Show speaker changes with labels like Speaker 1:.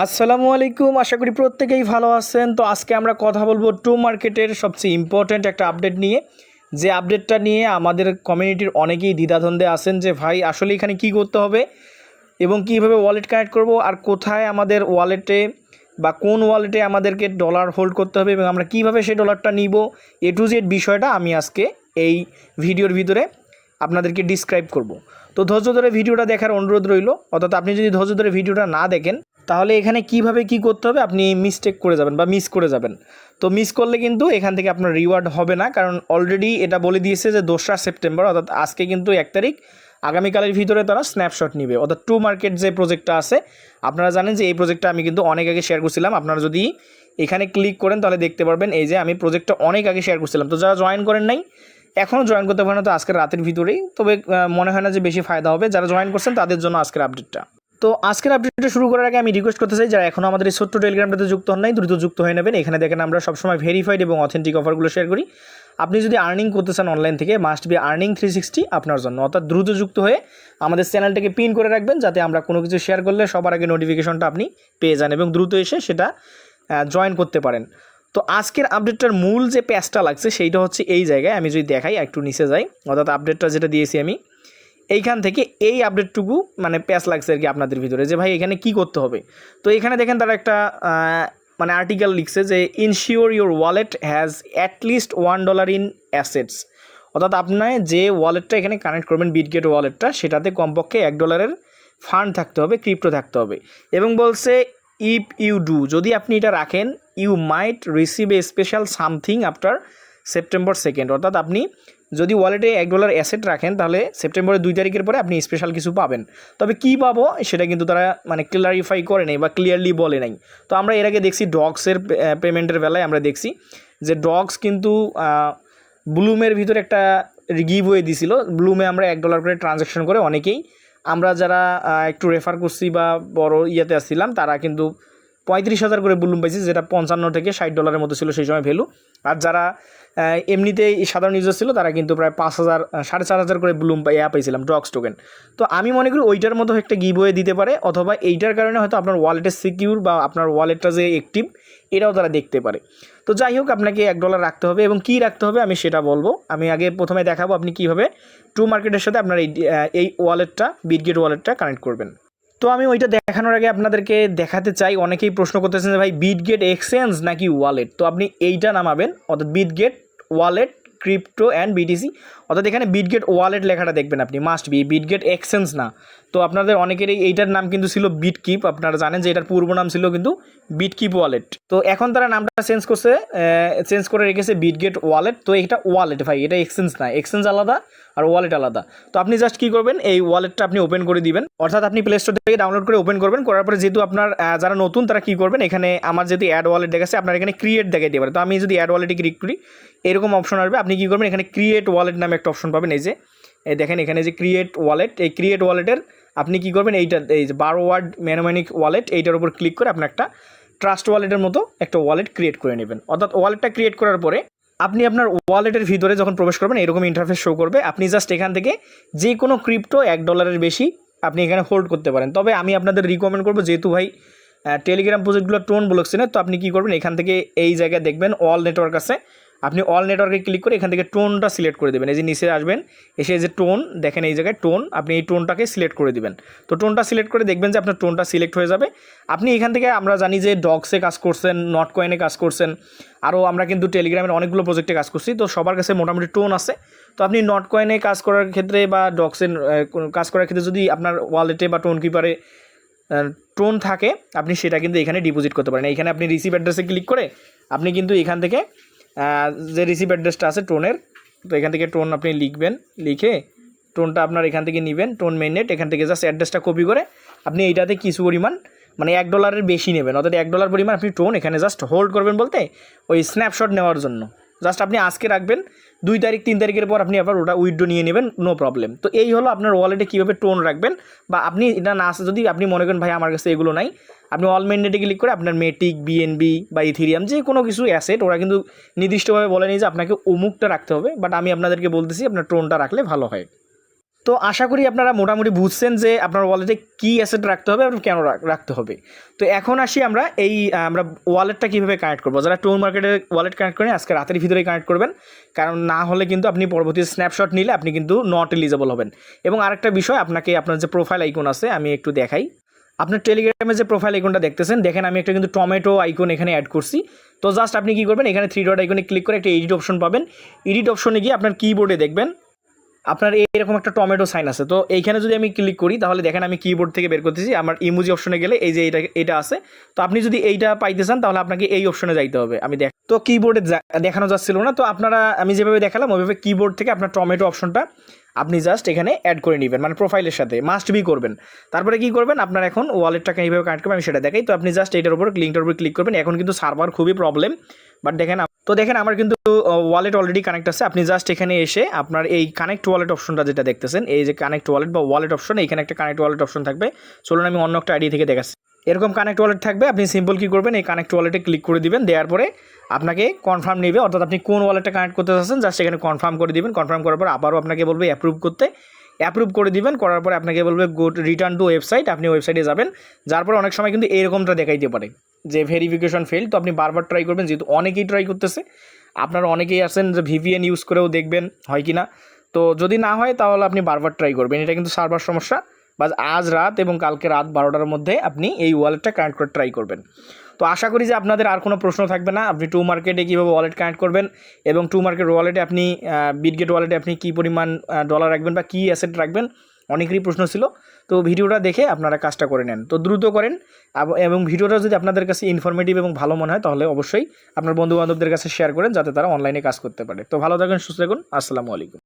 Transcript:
Speaker 1: আসসালামু আলাইকুম, আশা করি প্রত্যেকেই ভালো আছেন। তো আজকে আমরা কথা বলবো টু মার্কেটের সবচেয়ে ইম্পর্ট্যান্ট একটা আপডেট নিয়ে, যে আপডেটটা নিয়ে আমাদের কমিউনিটির অনেকেই দ্বিধাদ্বন্দ্বে আছেন যে ভাই আসলে এখানে কি করতে হবে এবং কীভাবে ওয়ালেট কানেক্ট করব, আর কোথায় আমাদের ওয়ালেটে বা কোন ওয়ালেটে আমাদেরকে ডলার হোল্ড করতে হবে এবং আমরা কিভাবে সেই ডলারটা নিব, এ টু জেড বিষয়টা আমি আজকে এই ভিডিওর ভিতরে আপনাদেরকে ডিসক্রাইব করব। তো ধৈর্য ধরে ভিডিওটা দেখার অনুরোধ রইল। অর্থাৎ আপনি যদি ধৈর্য ধরে ভিডিওটা না দেখেন তাহলে এখানে কিভাবে কি করতে হবে আপনি মিস্টেক করে যাবেন বা মিস করে যাবেন। তো মিস করলে কিন্তু এখান থেকে আপনার রিওয়ার্ড হবে না, কারণ অলরেডি এটা বলে দিয়েছে যে 2রা সেপ্টেম্বর, অর্থাৎ আজকে কিন্তু 1 তারিখ, আগামীকালের ভিতরে তারা স্ন্যাপশট নিবে। অর্থাৎ টু মার্কেট যে প্রজেক্টটা আছে, আপনারা জানেন যে এই প্রজেক্টটা আমি কিন্তু অনেক আগে শেয়ার করছিলাম। আপনারা যদি এখানে ক্লিক করেন তাহলে দেখতে পারবেন এই যে আমি প্রজেক্টটা অনেক আগে শেয়ার করছিলাম। তো যারা জয়েন করেন নাই, এখনও জয়েন করতে পারেন তো আজকের রাতের ভিতরেই, তবে মনে হয় না যে বেশি ফায়দা হবে। যারা জয়েন করছেন তাদের জন্য আজকের আপডেটটা। তো আজকের আপডেটটা শুরু করার আগে আমি রিকোয়েস্ট করতে চাই, যারা এখনও আমাদের এই ছোট্ট টেলিগ্রামটাতে যুক্ত হন নাই, দ্রুত যুক্ত হয়ে নেবেন। এখানে দেখেন আমরা সবসময় ভেরিফাইড এবং অথেন্টিক অফারগুলো শেয়ার করি। আপনি যদি আর্নিং করতে চান অনলাইন থেকে, মাস্ট বি আর্নিং 360 আপনার জন্য। অর্থাৎ দ্রুত যুক্ত হয়ে আমাদের চ্যানেলটাকে পিন করে রাখবেন, যাতে আমরা কোনো কিছু শেয়ার করলে সবার আগে নোটিফিকেশনটা আপনি পেয়ে যান এবং দ্রুত এসে সেটা জয়েন করতে পারেন। তো আজকের আপডেটটার মূল যে প্যাচটা লাগছে সেইটা হচ্ছে এই জায়গায়। আমি যদি দেখাই, একটু নিচে যাই, অর্থাৎ আপডেটটা যেটা দিয়েছি আমি এইখান থেকে এই আপডেটটুকু মানে প্যাচ লাগছে আর কি আপনাদের ভিতরে, যে ভাই এখানে কি করতে হবে। তো এখানে দেখেন তারা একটা মানে আর্টিকেল লিখছে যে ensure your wallet has at least $1 in assets. অর্থাৎ আপনার যে ওয়ালেটটা এখানে কানেক্ট করবেন, বিটগেট ওয়ালেটটা, সেটাতে কমপক্ষে $1 ফান্ড থাকতে হবে, ক্রিপ্টো থাকতে হবে। এবং বলছে ইফ ইউ ডু, যদি আপনি এটা রাখেন, you might receive a special something after September 2nd। অর্থাৎ আপনি যদি ওয়ালেটে $1 অ্যাসেট রাখেন তাহলে সেপ্টেম্বরের 2 তারিখের পরে আপনি স্পেশাল কিছু পাবেন। তবে কী পাবো সেটা কিন্তু তারা মানে ক্লারিফাই করে নেই বা ক্লিয়ারলি বলে নাই। তো আমরা এর আগে দেখছি ডগসের পেমেন্টের বেলায় আমরা দেখছি যে ডগস কিন্তু ব্লুমের ভিতরে একটা গিভওয়ে দিছিল। ব্লুমে আমরা $1 করে ট্রানজ্যাকশন করে অনেকেই, আমরা যারা একটু রেফার করছি বা বড় ইয়েতে আসছিলাম, তারা কিন্তু 35,000 করে ব্লুম পাইছি, যেটা $55 থেকে $60 মতো ছিল সেই সময় ভ্যালু। আর যারা এমনিতেই সাধারণ ইউজার ছিল তারা কিন্তু প্রায় 5,000 4,500 করে ব্লুম পাইছিলাম ডগস টোকেন। তো আমি মনে করি ওইটার মতো একটা গিভওয়ে দিতে পারে, অথবা এইটার কারণে হয়তো আপনার ওয়ালেটের সিকিউর বা আপনার ওয়ালেটটা যে অ্যাক্টিভ এটাও তারা দেখতে পারে। তো যাই হোক, আপনাকে $1 রাখতে হবে এবং কী রাখতে হবে আমি সেটা বলবো। আমি আগে প্রথমে দেখাবো আপনি কীভাবে টু মার্কেটের সাথে আপনার এই ওয়ালেটটা, বিটগেট ওয়ালেটটা কানেক্ট করবেন। তো আমি ওইটা দেখানোর আগে আপনাদেরকে দেখাতে চাই, অনেকেই প্রশ্ন করতেছেন যে ভাই বিটগেট এক্সচেঞ্জ নাকি ওয়ালেট। তো আপনি এইটা নামাবেন, অর্থাৎ Bitget wallet crypto and BTC. অর্থাৎ এখানে বিটগেট ওয়ালেট লেখাটা দেখবেন আপনি, মাস্ট বি, বিটগেট এক্সচেঞ্জ না। তো আপনাদের অনেকেরই এইটার নাম কিন্তু ছিল বিটকিপ। আপনারা জানেন যে এটার পূর্ব নাম ছিল কিন্তু বিটকিপ ওয়ালেট। তো এখন তারা নামটা চেঞ্জ করে রেখেছে বিটগেট ওয়ালেট। তো এটা ওয়ালেট ভাই, এটা এক্সচেঞ্জ না। এক্সচেঞ্জ আলাদা আর ওয়ালেট আলাদা। তো আপনি জাস্ট কী করবেন, এই ওয়ালেটটা আপনি ওপেন করে দিবেন। অর্থাৎ আপনি প্লে স্টোর থেকে ডাউনলোড করে ওপেন করবেন। করার পরে যেহেতু আপনার যারা নতুন তারা কী করবেন, এখানে আমার যেহেতু অ্যাড ওয়ালেট দেখাচ্ছে, আপনার এখানে ক্রিয়েট দেখাইতে পারে। তো আমি যদি অ্যাড ওয়ালেটে ক্লিক করি, এরকম অপশন আসবে। আপনি কী করবেন, এখানে ক্রিয়েট ওয়ালেট নামে একটা অপশন পাবেন। এই যে দেখেন এখানে যে ক্রিয়েট ওয়ালেট, এই ক্রিয়েট ওয়ালেটের আপনি কী করবেন, এই যে 12 ওয়ার্ড ম্যানোম্যানিক ওয়ালেট, এইটার উপর ক্লিক করে আপনার একটা ট্রাস্ট ওয়ালেটের মতো একটা ওয়ালেট ক্রিয়েট করে নেবেন। অর্থাৎ ওয়ালেটটা ক্রিয়েট করার পরে আপনি আপনার ওয়ালেটের ভিতরে যখন প্রবেশ করবেন এরকম ইন্টারফেস শো করবে। আপনি জাস্ট এখান থেকে যে কোনো ক্রিপ্টো $1 বেশি আপনি এখানে হোল্ড করতে পারেন। তবে আমি আপনাদের রিকমেন্ড করবো, যেহেতু ভাই টেলিগ্রাম প্রজেক্টগুলো টোন ব্লকচেনের, তো আপনি কী করবেন, এখান থেকে এই জায়গায় দেখবেন অল নেটওয়ার্ক আছে, আপনি অল নেটওয়ার্কে ক্লিক করে এখান থেকে টোনটা সিলেক্ট করে দেবেন। এই যে নিচে আসবেন, এসে যে টোন দেখেন এই জায়গায় টোন, আপনি এই টোনটাকে সিলেক্ট করে দিবেন। তো টোনটা সিলেক্ট করে দেখবেন যে আপনার টোনটা সিলেক্ট হয়ে যাবে। আপনি এখান থেকে, আমরা জানি যে ডগসে কাজ করছেন, নট কয়েনে কাজ করছেন, আরও আমরা কিন্তু টেলিগ্রামের অনেকগুলো প্রজেক্টে কাজ করছি। তো সবার কাছে মোটামুটি টোন আছে। তো আপনি নট কয়েনে কাজ করার ক্ষেত্রে বা ডগসের কাজ করার ক্ষেত্রে যদি আপনার ওয়ালেটে বা টোন কিপারে টোন থাকে, আপনি সেটা কিন্তু এখানে ডিপোজিট করতে পারেন। এখানে আপনি রিসিভ অ্যাড্রেসে ক্লিক করে আপনি কিন্তু এখান থেকে যে রিসিভ অ্যাড্রেসটা আছে টোনের, তো এখান থেকে টোন আপনি লিখবেন, লিখে টোনটা আপনার এখান থেকে নেবেন, টোন মেইননেট, এখান থেকে জাস্ট অ্যাড্রেসটা কপি করে আপনি এইটাতে কিছু পরিমাণ মানে $1 বেশি নেবেন। অর্থাৎ $1 পরিমাণ আপনি টোন এখানে জাস্ট হোল্ড করবেন, বলতে ওই স্ন্যাপশট নেওয়ার জন্য। জাস্ট আপনি আজকে রাখবেন, 2 তারিখ 3 তারিখের পর আপনি আবার ওটা উইথড্র নিয়ে নেবেন, নো প্রবলেম। তো এই হলো আপনার ওয়ালেটে কীভাবে টোন রাখবেন। বা আপনি এটা না আসে, যদি আপনি মনে করেন ভাই আমার কাছে এগুলো নাই, আপনি অল মেইননেটে ক্লিক করে আপনার মেটিক, বিএনবি বা ইথেরিয়াম যে কোনো কিছু অ্যাসেট, ওরা কিন্তু নির্দিষ্টভাবে বলে নেই যে আপনাকে অমুকটা রাখতে হবে, বাট আমি আপনাদেরকে বলতেছি আপনার টোনটা রাখলে ভালো হয়। তো তো আশা করি আপনারা মোটামুটি বুঝছেন যে আপনার ওয়ালেটে কী অ্যাসেট রাখতে হবে এবং কেন রাখতে হবে। তো এখন আসি আমরা আমরা ওয়ালেটটা কীভাবে কানেক্ট করবো। যারা টুন মার্কেটের ওয়ালেট কানেক্ট করেন আজকে রাতের ভিতরেই কানেক্ট করবেন, কারণ না হলে কিন্তু আপনি পরবর্তী স্ন্যাপশট নিলে আপনি কিন্তু নট এলিজেবল হবেন। এবং আরেকটা বিষয়, আপনাকে আপনার যে প্রোফাইল আইকন আছে আমি একটু দেখাই। আপনার টেলিগ্রামে যে প্রোফাইল আইকনটা দেখতেছেন, দেখেন আমি একটা কিন্তু টমেটো আইকন এখানে অ্যাড করছি। তো জাস্ট আপনি কী করবেন, এখানে 3 ডট আইকনে ক্লিক করে একটা এডিট অপশন পাবেন। এডিট অপশনে গিয়ে আপনার কিবোর্ডে দেখবেন আপনার এইরকম একটা টমেটো সাইন আছে। তো এইখানে যদি আমি ক্লিক করি তাহলে দেখেন আমি কিবোর্ড থেকে বের করতেছি। আমার ইমোজি অপশনে গেলে এই যে এটা আছে। তো আপনি যদি এইটা পাইতে চান তাহলে আপনাকে এই অপশনে যাইতে হবে। তো কিবোর্ডে দেখানো যাচ্ছিল না, তো আপনারা আমি যেভাবে দেখালাম ওইভাবে কিবোর্ড থেকে আপনার টমেটো অপশনটা আপনি জাস্ট এখানে অ্যাড করে নেবেন, মানে প্রোফাইলের সাথে মাস্ট বি করবেন। তারপরে কী করবেন, আপনার এখন ওয়ালেটটাকে এইভাবে কানেক্ট করবেন আমি সেটা দেখাই। তো আপনি জাস্ট এইটার উপর লিঙ্কটার উপর ক্লিক করবেন। এখন কিন্তু সার্ভার খুবই প্রবলেম, বাট দেখেন আমার কিন্তু ওয়ালেট অলরেডি কানেক্ট আছে। আপনি জাস্ট এখানে এসে আপনার এই কানেক্ট ওয়ালেট অপশনটা যেটা দেখতেছেন, এই যে কানেক্ট ওয়ালেট বা ওয়ালেট অপশন, এখানে একটা কানেক্ট ওয়ালেট অপশন থাকবে। চলুন আমি অন্য একটা আইডি থেকে দেখাচ্ছি। এরকম কানেক্ট ওয়ালেট থাকবে, আপনি সিম্পল কী করবেন, এই কানেক্ট ওয়ালেটে ক্লিক করে দিবেন। দেওয়ার পরে আপনাকে কনফার্ম নেবে, অর্থাৎ আপনি কোন ওয়ালেটটা কানেক্ট করতে চাচ্ছেন জাস্ট এখানে কনফার্ম করে দিবেন। কনফার্ম করার পর আবারও আপনাকে বলবে অ্যাপ্রুভ করতে। অ্যাপ্রুভ করে দিবেন, করার পরে আপনাকে বলবে গো রিটার্ন টু ওয়েবসাইট। আপনি ওয়েবসাইটে যাবেন, যার পরে অনেক সময় কিন্তু এরকমটা দেখাইতে পারে যে ভেরিফিকেশন ফেল। তো আপনি বারবার ট্রাই করবেন, যেহেতু অনেকেই ট্রাই করতেছে। আপনারা অনেকেই আছেন যে ভিপিএন ইউজ করেও দেখবেন হয় কি না। তো যদি না হয় তাহলে আপনি বারবার ট্রাই করবেন। এটা কিন্তু সার্ভার সমস্যা। বাস আজ রাত এবং কালকে রাত 12টার মধ্যে আপনি এই ওয়ালেটটা কানেক্ট করে ট্রাই করবেন। তো আশা করি যে আপনাদের আর কোনো প্রশ্ন থাকবে না। আপনি টু মার্কেটে কীভাবে ওয়ালেট কানেক্ট করবেন এবং টু মার্কেট ওয়ালেটে আপনি বিটগেট ওয়ালেটে আপনি কী পরিমাণ ডলার রাখবেন বা কী অ্যাসেট রাখবেন, অনেকেরই প্রশ্ন ছিল। তো ভিডিওটা দেখে আপনারা কাজটা করে নেন, তো দ্রুত করেন। এবং ভিডিওটা যদি আপনাদের কাছে ইনফরমেটিভ এবং ভালো মনে হয় তাহলে অবশ্যই আপনার বন্ধুবান্ধবদের কাছে শেয়ার করেন, যাতে তারা অনলাইনে কাজ করতে পারে। তো ভালো থাকুন, সুস্থ থাকুন, আসসালামু আলাইকুম।